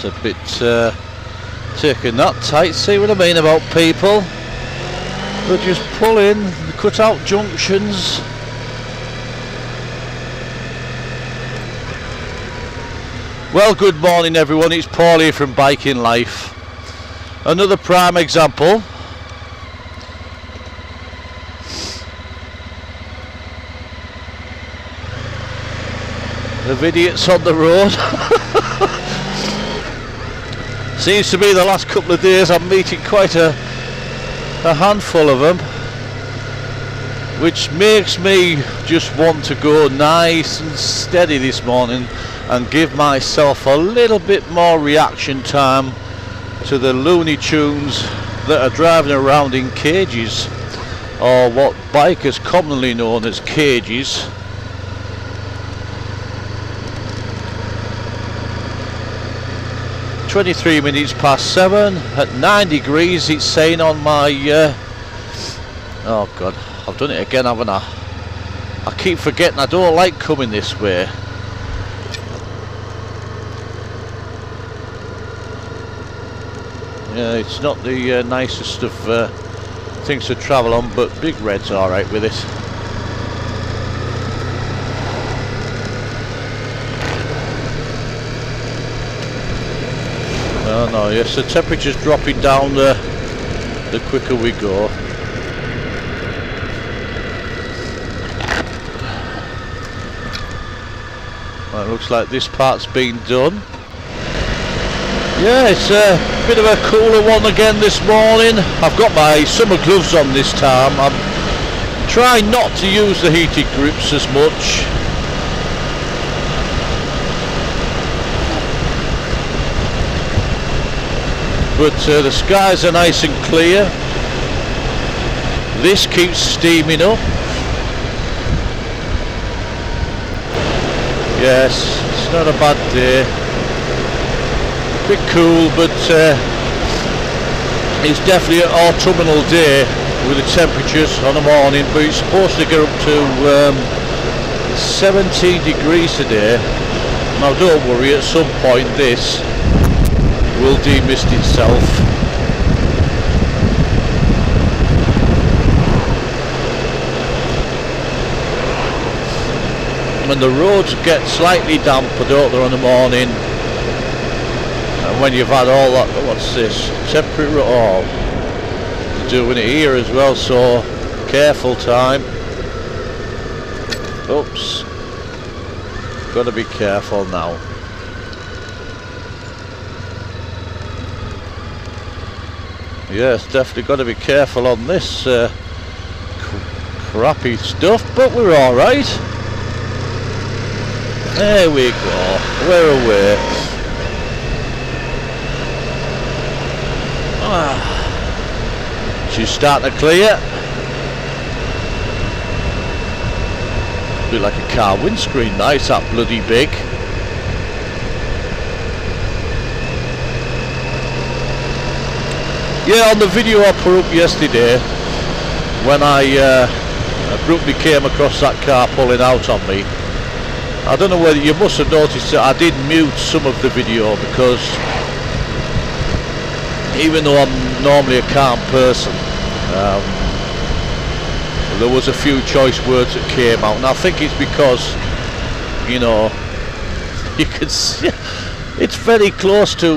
a bit taking that tight. See what I mean about people who just pull in, cut out junctions. Well, good morning everyone, it's Paul here from Biking Life. Another prime example. Of idiots on the road. Seems to be the last couple of days I'm meeting quite a handful of them, which makes me just want to go nice and steady this morning and give myself a little bit more reaction time to the Looney Tunes that are driving around in cages, or what bikers commonly known as cages. (23:07) at 9 degrees. It's saying on my oh god, I've done it again, haven't I? I keep forgetting I don't like coming this way. Yeah, it's not the nicest of things to travel on, but Big Red's alright with it. Oh no, yes, the temperature's dropping down the quicker we go. Well, it looks like this part's been done. Yeah, it's a bit of a cooler one again this morning. I've got my summer gloves on this time. I'm trying not to use the heated grips as much. But the skies are nice and clear. This keeps steaming up. Yes, it's not a bad day. Bit cool, but it's definitely an autumnal day with the temperatures on the morning. But it's supposed to get up to 17 degrees today. Now don't worry, at some point this will demist itself. And the roads get slightly damper, don't they, on the morning? And when you've had all that, what's this? Temporary, oh, they're doing it here as well, so careful time. Oops. Gotta be careful now. Yes, definitely got to be careful on this crappy stuff, but we're alright. There we go, we're away. She's starting to clear. Bit like a car windscreen, nice, that bloody big. Yeah, on the video I put up yesterday, when I abruptly came across that car pulling out on me, I don't know whether you must have noticed that I did mute some of the video, because even though I'm normally a calm person, there was a few choice words that came out, and I think it's because, you know, you can see it's very close to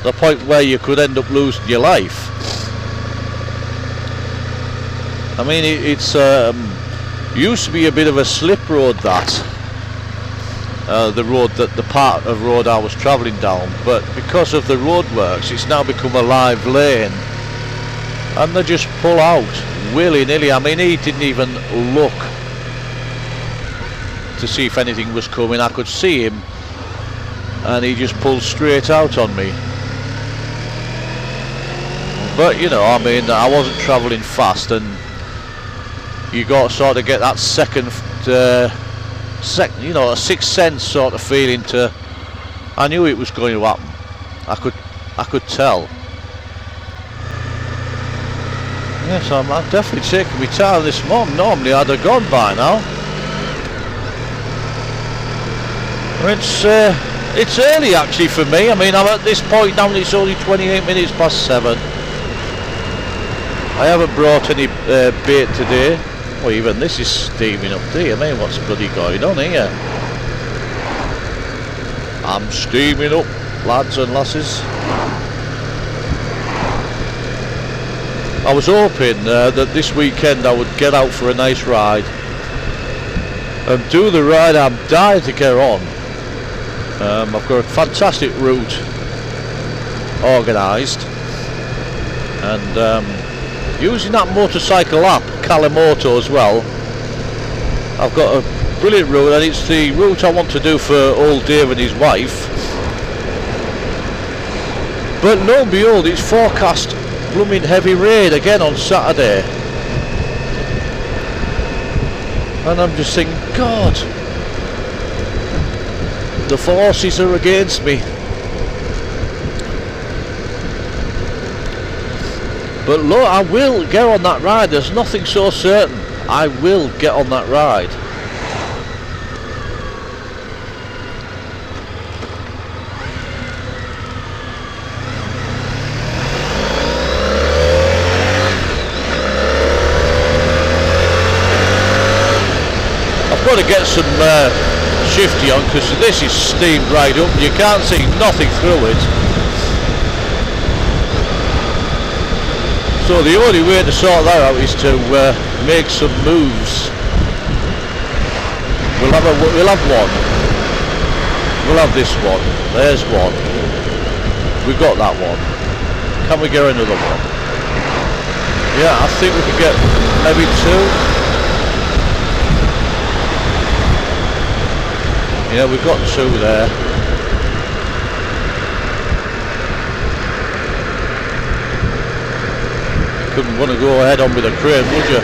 the point where you could end up losing your life. I mean, it's used to be a bit of a slip road, that the part of road I was travelling down, but because of the roadworks it's now become a live lane, and they just pull out willy-nilly. I mean, he didn't even look to see if anything was coming. I could see him and he just pulled straight out on me. But you know, I mean, I wasn't travelling fast, and you got to sort of get that second, you know, a sixth sense sort of feeling to. I knew it was going to happen. I could tell. Yes, I'm definitely taking my time this morning. Normally I'd have gone by now. It's It's early actually for me. I mean, I'm at this point now and it's only 28 minutes past 7. I haven't brought any bait today. Well, even this is steaming up there. I mean, what's bloody going on here? I'm steaming up, lads and lasses. I was hoping that this weekend I would get out for a nice ride and do the ride I'm dying to get on. I've got a fantastic route organised, and using that motorcycle app, Calimoto, as well, I've got a brilliant route, and it's the route I want to do for old Dave and his wife. But lo and behold, it's forecast blooming heavy rain again on Saturday, and I'm just thinking, God, the forces are against me. But look, I will get on that ride. There's nothing so certain. I will get on that ride. I've got to get some shifty on, because this is steamed right up. You can't see nothing through it. So the only way to sort that out is to make some moves. We'll have one. We'll have this one. There's one. We've got that one. Can we get another one? Yeah, I think we could get maybe two. Yeah, we've got two there. Couldn't want to go ahead on with a crane, would you?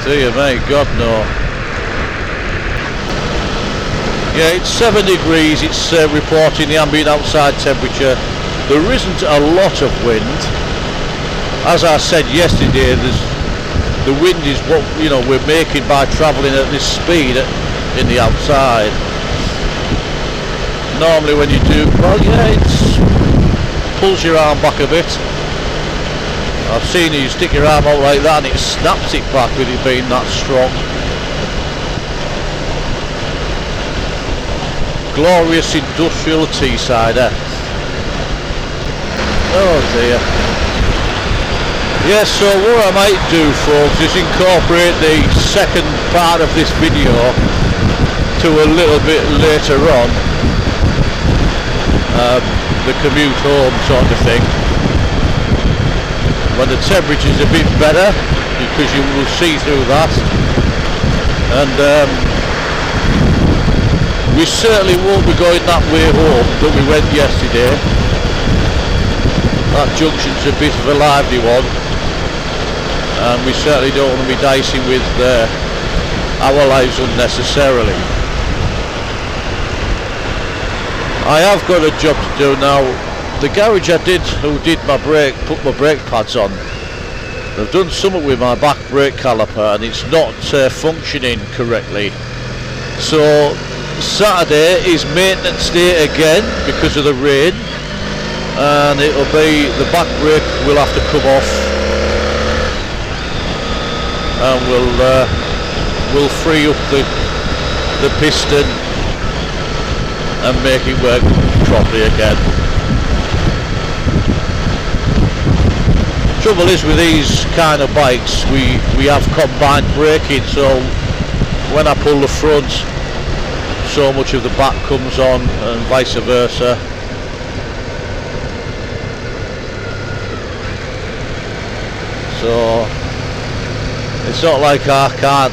Dear me, God no. Yeah, it's 7 degrees. It's reporting the ambient outside temperature. There isn't a lot of wind. As I said yesterday, the wind is what we're making by travelling at this speed in the outside. Normally when you do, well, yeah, it pulls your arm back a bit. I've seen you stick your arm out like that and it snaps it back with it being that strong. Glorious industrial Teessider. Oh dear. Yes, so what I might do, folks, is incorporate the second part of this video to a little bit later on. The commute home sort of thing. When the temperature's a bit better, because you will see through that, and we certainly won't be going that way home that we went yesterday. That junction's a bit of a lively one, and we certainly don't want to be dicing with our lives unnecessarily. I have got a job to do now. The garage who did my brake, put my brake pads on, they've done something with my back brake caliper and it's not functioning correctly. So Saturday is maintenance day again because of the rain, and it'll be, the back brake will have to come off, and we'll free up the piston and make it work properly again. Trouble is with these kind of bikes, we have combined braking, so when I pull the front, so much of the back comes on and vice versa. So it's not like I can't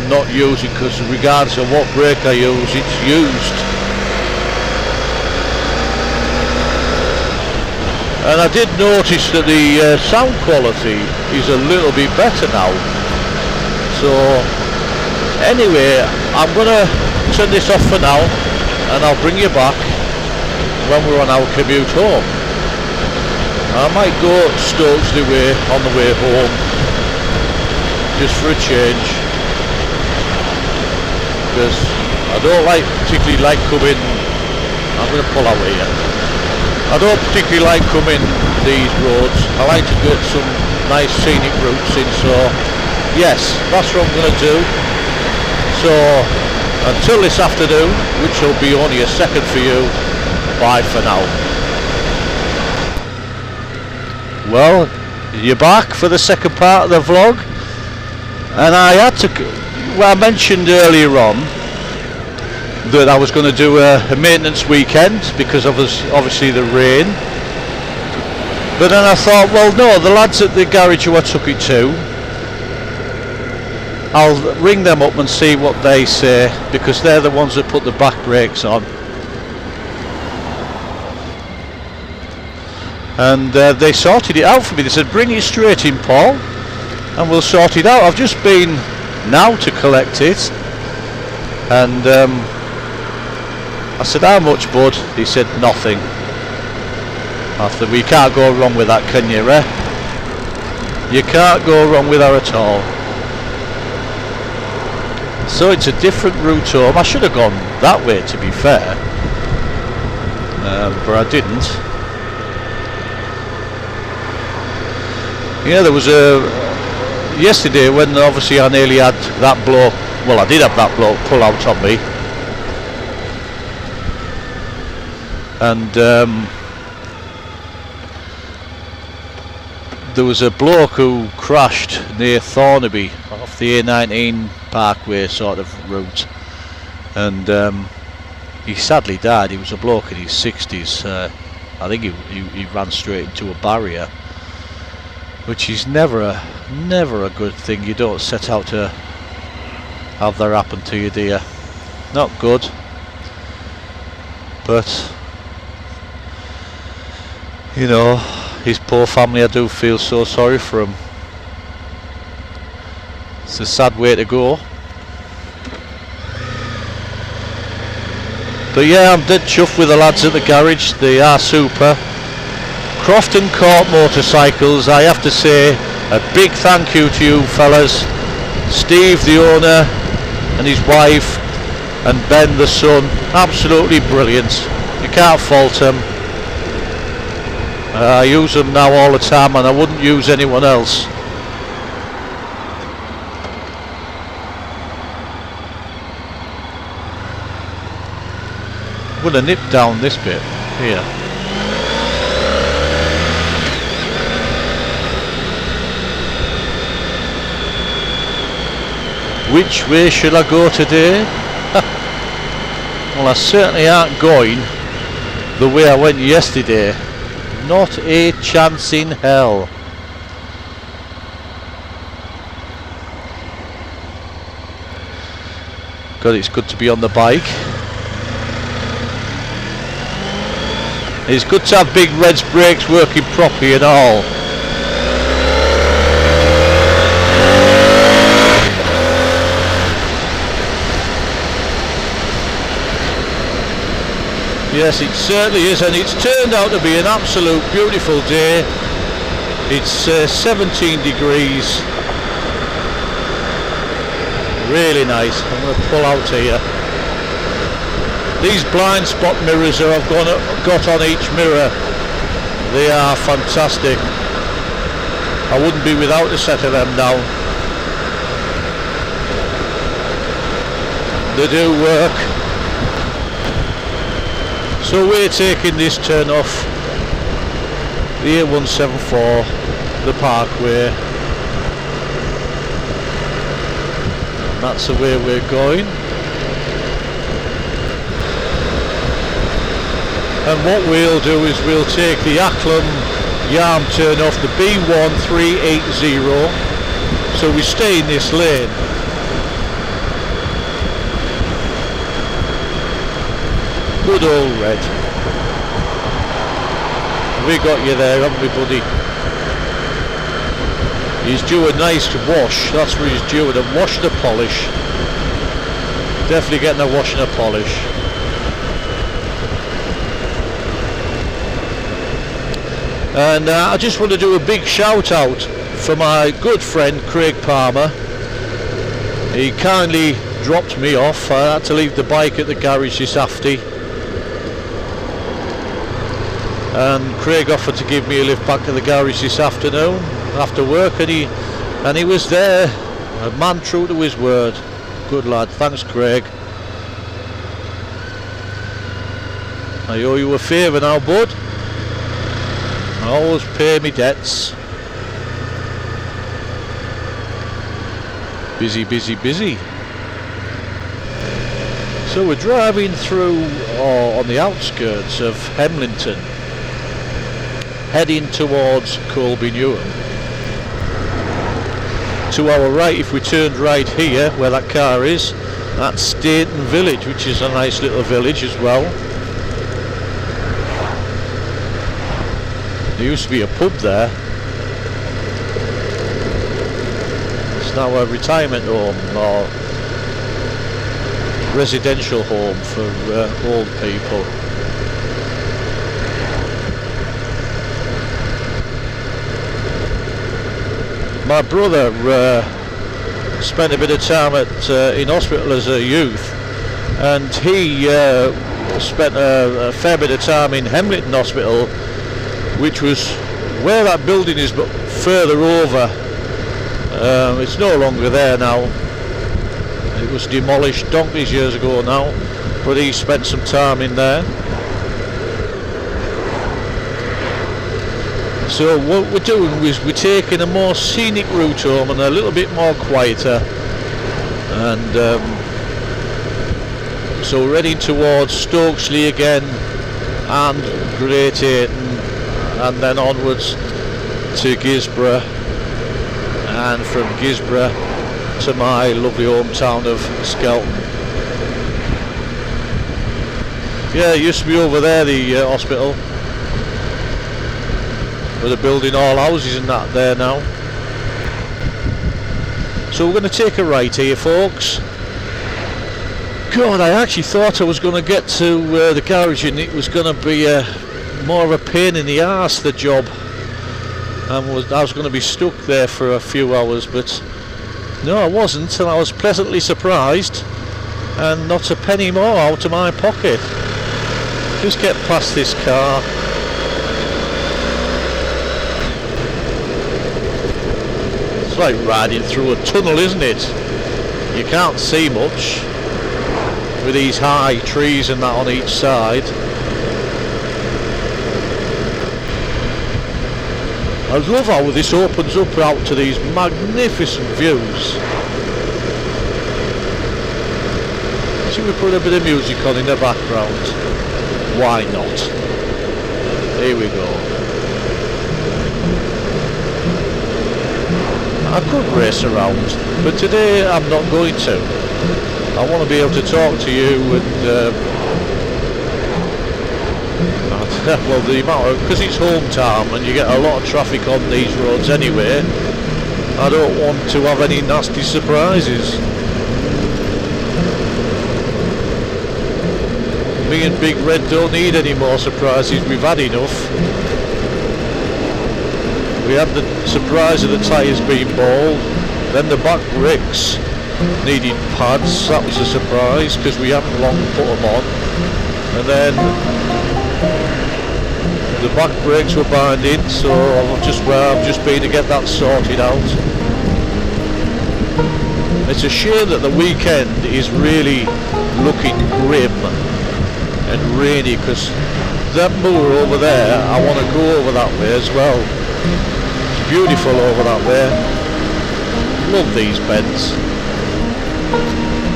not use it, because regardless of what brake I use, it's used. And I did notice that the sound quality is a little bit better now. So anyway, I'm going to turn this off for now, and I'll bring you back when we're on our commute home. I might go Stokesley way on the way home, just for a change, because I don't particularly like coming I'm going to pull out here. I don't particularly like coming these roads. I like to get some nice scenic routes in, so yes, that's what I'm going to do. So until this afternoon, which will be only a second for you, bye for now. Well, you're back for the second part of the vlog, and I had to, well, I mentioned earlier on that I was going to do a maintenance weekend because of obviously the rain, but then I thought, well no, the lads at the garage who I took it to, I'll ring them up and see what they say, because they're the ones that put the back brakes on. And they sorted it out for me. They said, bring it straight in, Paul, and we'll sort it out. I've just been now to collect it, and I said, how much, bud? He said, nothing. I thought, well, you can't go wrong with that, can you, eh? You can't go wrong with her at all. So it's a different route home. I should have gone that way, to be fair, but I didn't. Yeah, there was yesterday when obviously I nearly had that bloke, well I did have that bloke pull out on me, and there was a bloke who crashed near Thornaby off the A19 Parkway sort of route, and he sadly died. He was a bloke in his 60s. I think he ran straight into a barrier, which is never a good thing. You don't set out to have that happen to you, do you? Not good. But you know, his poor family, I do feel so sorry for him. It's a sad way to go. But yeah, I'm dead chuffed with the lads at the garage. They are super. Crofton Court Motorcycles, I have to say a big thank you to you fellas. Steve the owner and his wife, and Ben the son, absolutely brilliant. You can't fault them. I use them now all the time, and I wouldn't use anyone else. I'm going to nip down this bit here. Which way should I go today? Well, I certainly aren't going the way I went yesterday. Not a chance in hell. God, it's good to be on the bike. It's good to have big Red's brakes working properly and all. Yes, it certainly is, and it's turned out to be an absolute beautiful day. It's 17 degrees. Really nice. I'm going to pull out here. These blind spot mirrors that I've got on each mirror, they are fantastic. I wouldn't be without a set of them now. They do work. So we're taking this turn off the A174, the Parkway. And that's the way we're going. And what we'll do is we'll take the Acklam Yarm turn off the B1380, so we stay in this lane. Good old Red. We got you there, haven't we, buddy? He's due a nice wash. That's what he's due, a wash and a polish. Definitely getting a wash and a polish. And I just want to do a big shout out for my good friend Craig Palmer. He kindly dropped me off. I had to leave the bike at the garage this afternoon. and Craig offered to give me a lift back to the garage this afternoon after work, and he was there, a man true to his word. Good lad, thanks Craig. I owe you a favour now, bud. I always pay me debts. Busy, busy, busy. So we're driving through on the outskirts of Hemlington, heading towards Colby Newham. To our right, if we turned right here, where that car is, that's Stainton Village, which is a nice little village as well. There used to be a pub there. It's now a retirement home or residential home for old people. My brother spent a bit of time in hospital as a youth, and he spent a fair bit of time in Hemlin Hospital, which was where that building is, but further over. It's no longer there now. It was demolished donkeys years ago now, but he spent some time in there. So what we're doing is we're taking a more scenic route home and a little bit more quieter, and so we're heading towards Stokesley again and Great Ayton, and then onwards to Gisborough, and from Gisborough to my lovely hometown of Skelton. Yeah, it used to be over there, the hospital, but they're building all houses and that there now. So we're going to take a right here, folks. God, I actually thought I was going to get to the garage and it was going to be more of a pain in the arse, the job. I was going to be stuck there for a few hours, but no, I wasn't, and I was pleasantly surprised, and not a penny more out of my pocket. Just get past this car. It's like riding through a tunnel, isn't it? You can't see much with these high trees and that on each side. I love how this opens up out to these magnificent views. Should we put a bit of music on in the background? Why not? Here we go. I could race around, but today I'm not going to. I want to be able to talk to you and well, the amount of, because it's home time and you get a lot of traffic on these roads anyway, I don't want to have any nasty surprises. Me and Big Red don't need any more surprises, we've had enough. We had the surprise of the tyres being bald, then the back brakes needed pads, that was a surprise because we haven't long put them on, and then the back brakes were binding, so I've just been to get that sorted out. It's a shame that the weekend is really looking grim and rainy, because that moor over there, I want to go over that way as well. It's beautiful over that way. Love these bends.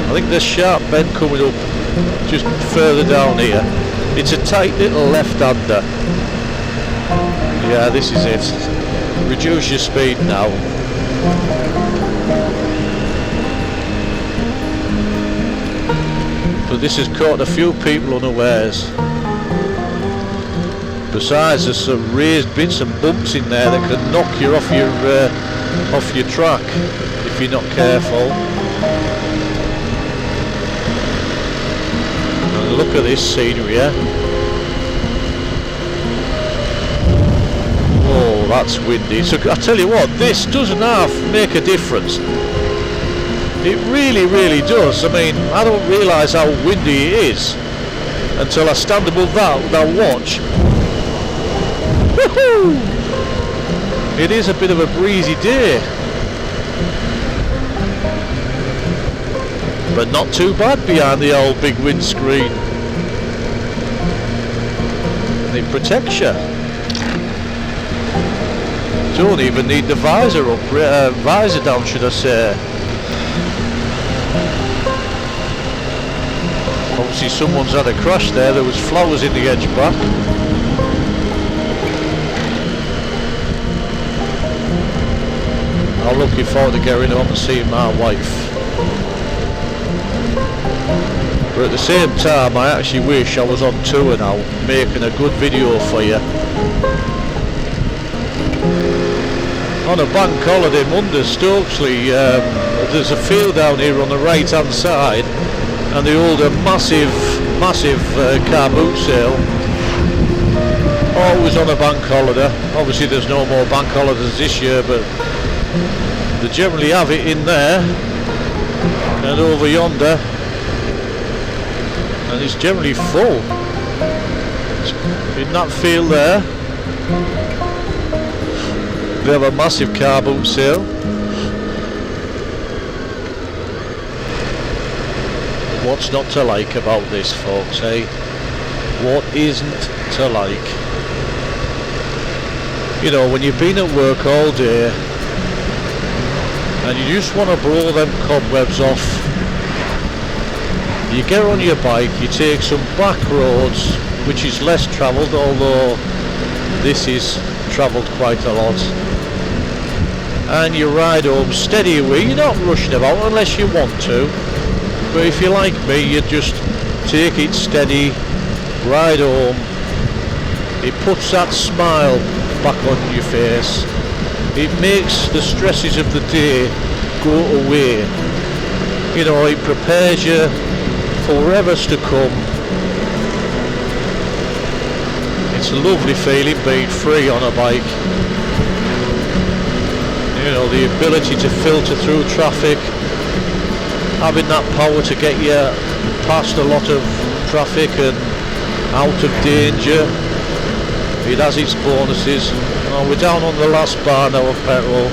I think there's a sharp bend coming up just further down here. It's a tight little left-hander. Yeah, this is it. Reduce your speed now. But this has caught a few people unawares. Besides, there's some raised bits and bumps in there that can knock you off your track if you're not careful. And look at this scenery here. Oh, that's windy. So I tell you what, this doesn't half make a difference. It really, really does. I mean, I don't realise how windy it is until I stand above that watch. Woohoo! It is a bit of a breezy day, but not too bad behind the old big windscreen. It protects you. Don't even need the visor up, visor down, should I say. Obviously someone's had a crash there. There was flowers in the edge back. I'm looking forward to getting home and seeing my wife. But at the same time, I actually wish I was on tour now, making a good video for you. On a bank holiday Monday, Stokesley, there's a field down here on the right hand side, and they hold a massive car boot sale. Always on a bank holiday. Obviously there's no more bank holidays this year, but they generally have it in there and over yonder, and it's generally full. In that field there, they have a massive car boot sale. What's not to like about this, folks, eh? What isn't to like? You know, when you've been at work all day and you just want to blow them cobwebs off, you get on your bike, you take some back roads, which is less travelled, although this is travelled quite a lot, and you ride home steady away. You're not rushing about unless you want to, but if you're like me, you just take it steady, ride home. It puts that smile back on your face. It makes the stresses of the day go away. You know, it prepares you for whatever's to come. It's a lovely feeling being free on a bike. You know, the ability to filter through traffic, having that power to get you past a lot of traffic and out of danger. It has its bonuses. Oh, we're down on the last bar now of petrol,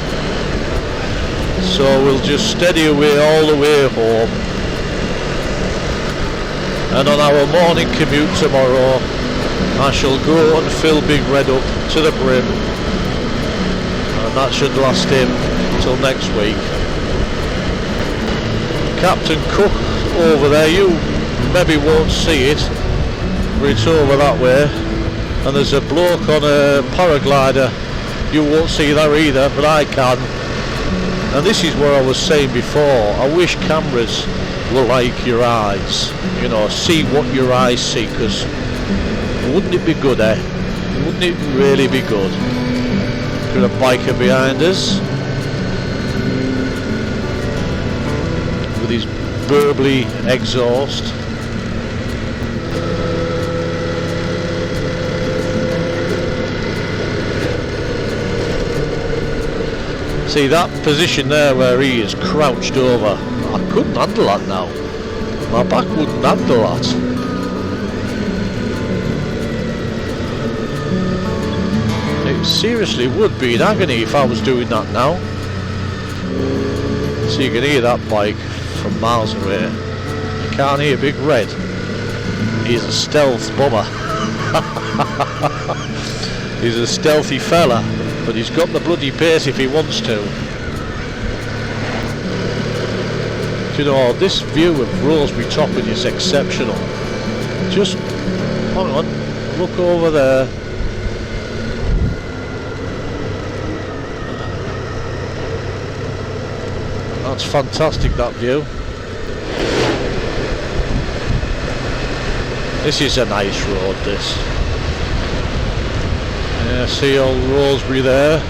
so we'll just steady away all the way home. And on our morning commute tomorrow, I shall go and fill Big Red up to the brim, and that should last him until next week. Captain Cook over there, you maybe won't see it, but it's over that way. And there's a bloke on a paraglider. You won't see that either, but I can. And this is what I was saying before. I wish cameras were like your eyes. You know, see what your eyes see, because wouldn't it be good, eh? Wouldn't it really be good? Got a biker behind us with his burbly exhaust. See that position there where he is crouched over? I couldn't handle that now. My back wouldn't handle that. It seriously would be in agony if I was doing that now. So you can hear that bike from miles away. You can't hear Big Red. He's a stealth bomber. He's a stealthy fella, but he's got the bloody pace if he wants to. You know, this view of Rosebery Topping is exceptional. Just, hang on, look over there. That's fantastic, that view. This is a nice road, this. Yeah, see old Rosebery there.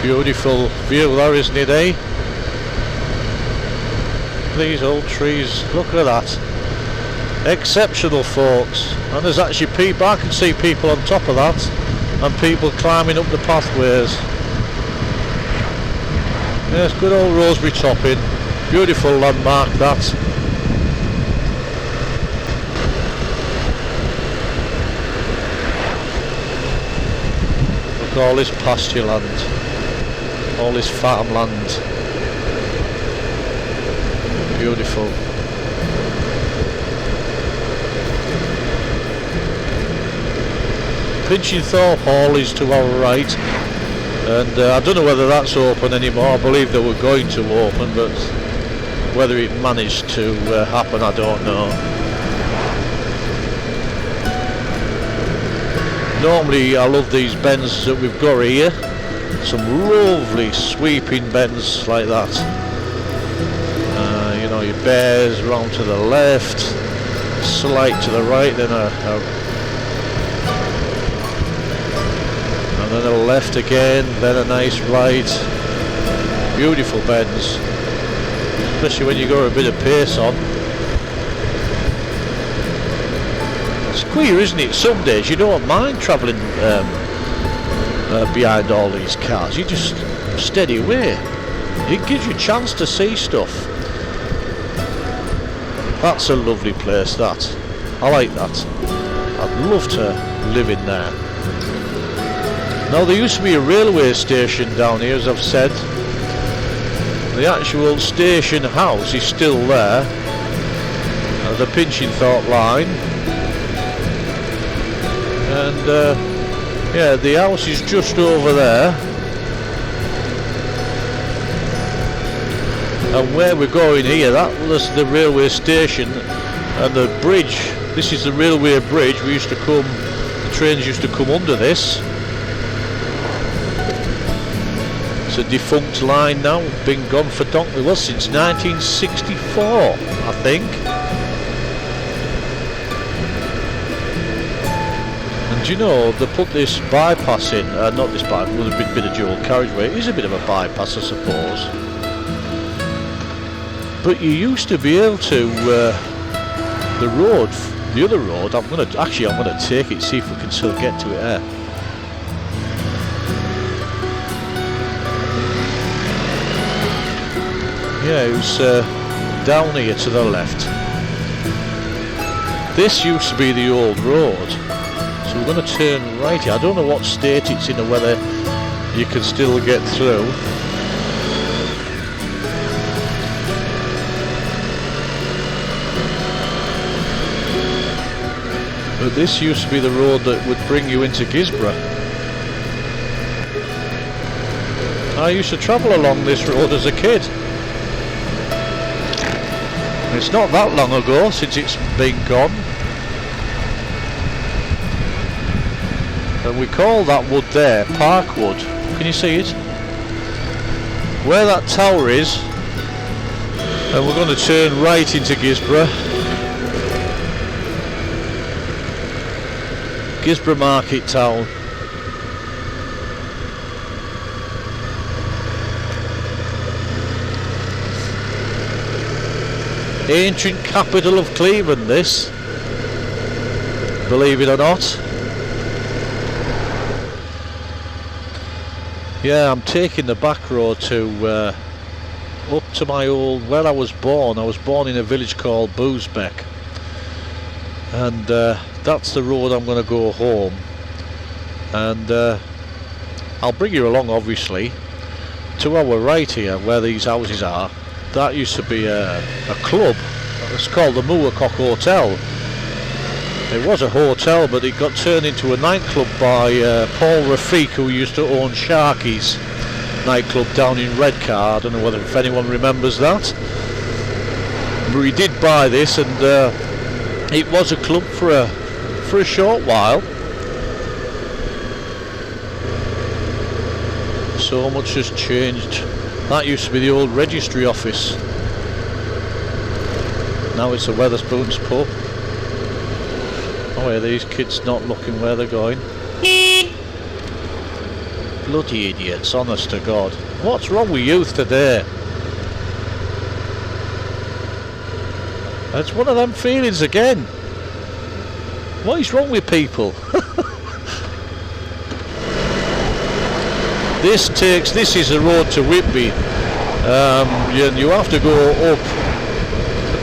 Beautiful view there, isn't it, eh? These old trees, look at that. Exceptional, folks. And there's actually people, I can see people on top of that, and people climbing up the pathways. Yes, good old Rosebery Topping. Beautiful landmark that. Look at all this pasture land. All this farmland. Beautiful. Pinchingthorpe Hall is to our right, and I don't know whether that's open anymore. I believe they were going to open, but whether it managed to happen, I don't know. Normally I love these bends that we've got here. Some lovely sweeping bends like that. You know, your bears round to the left, slight to the right, then and then a left again, then a nice right. Beautiful bends, especially when you got a bit of pace on. It's queer, isn't it? Some days you don't mind travelling behind all these cars. You just steady away. It gives you a chance to see stuff. That's a lovely place, that. I like that. I'd love to live in there. Now, there used to be a railway station down here, as I've said. The actual station house is still there. The Pinchingthorpe line. And yeah, the house is just over there. And where we're going here, that was the railway station, and the bridge. This is the railway bridge. We used to come, the trains used to come under this. It's a defunct line now, been gone for donkey, well, since 1964, I think. And you know, they put this bypass in, not this bypass, with a bit of dual carriageway. It is a bit of a bypass, I suppose. But you used to be able to, the road, the other road, I'm going to take it, see if we can still get to it there. Yeah, it was down here to the left. This used to be the old road, so we're going to turn right here. I don't know what state it's in or whether you can still get through. But this used to be the road that would bring you into Gisborough. I used to travel along this road as a kid. It's not that long ago since it's been gone. And we call that wood there Parkwood. Can you see it? Where that tower is, and we're going to turn right into Gisborough. Gisborough Market Town. Ancient capital of Cleveland, this, believe it or not. Yeah, I'm taking the back road to up to my old, where I was born. I was born in a village called Boozbeck, and that's the road I'm going to go home. And I'll bring you along, obviously, to our right here, where these houses are. That used to be a club. It's called the Moorcock Hotel. It was a hotel, but it got turned into a nightclub by Paul Rafiq, who used to own Sharky's nightclub down in Redcar. I don't know whether if anyone remembers that. But he did buy this, and it was a club for a short while. So much has changed. That used to be the old registry office. Now it's a Wetherspoons pub. Oh yeah, these kids not looking where they're going. Bloody idiots, honest to God. What's wrong with youth today? It's one of them feelings again. What is wrong with people? This is the road to Whitby. You have to go up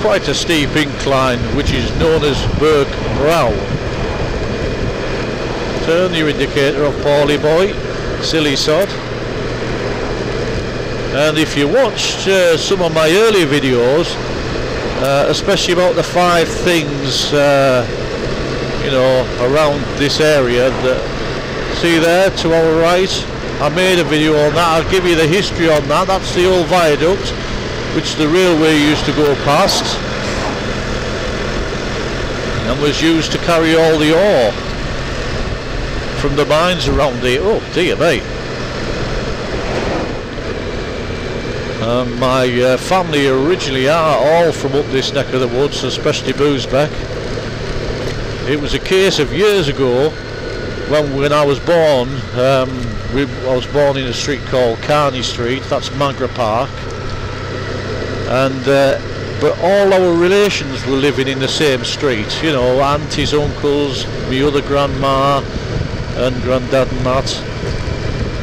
quite a steep incline, which is known as Burke Brown. Turn your indicator off, Paulie boy, silly sod. And if you watched some of my earlier videos, especially about the 5 things you know, around this area, that see there to our right, I made a video on that. I'll give you the history on that. That's the old viaduct which the railway used to go past and was used to carry all the ore from the mines around here. Oh dear me. My family originally are all from up this neck of the woods, especially Boozbeck. It was a case of years ago when I was born. I was born in a street called Carney Street, that's Magra Park, and but all our relations were living in the same street, you know, aunties, uncles, my other grandma and granddad and that,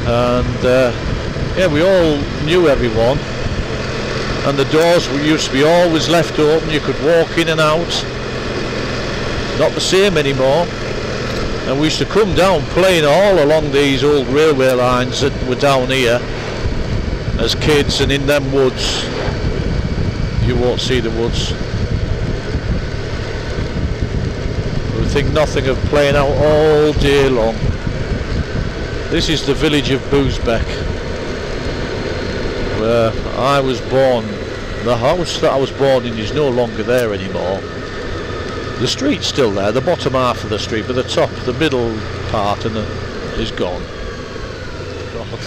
and yeah, we all knew everyone, and the doors used to be always left open. You could walk in and out. Not the same anymore. And we used to come down playing all along these old railway lines that were down here as kids, and in them woods. You won't see the woods. We think nothing of playing out all day long. This is the village of Boozbeck, where I was born. The house that I was born in is no longer there anymore. The street's still there, the bottom half of the street, but the top, the middle part, and is gone. God.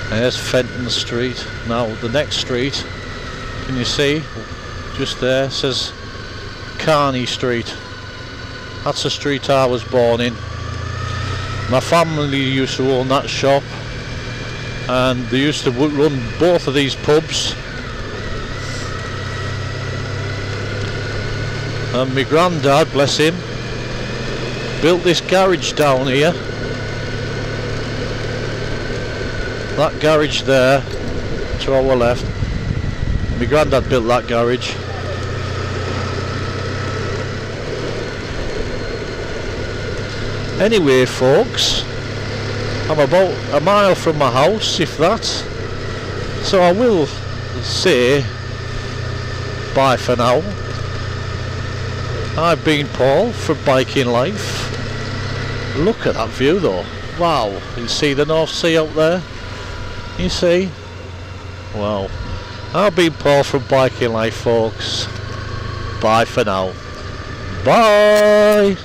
There's Fenton Street. Now the next street, can you see? Just there says Carney Street. That's the street I was born in. My family used to own that shop, and they used to run both of these pubs. And my granddad, bless him, built this garage down here. That garage there, to our left. My granddad built that garage. Anyway, folks, I'm about a mile from my house, if that. So I will say bye for now. I've been Paul from Biking Life. Look at that view though. Wow, you see the North Sea out there? You see? Wow. I've been Paul from Biking Life, folks. Bye for now. Bye!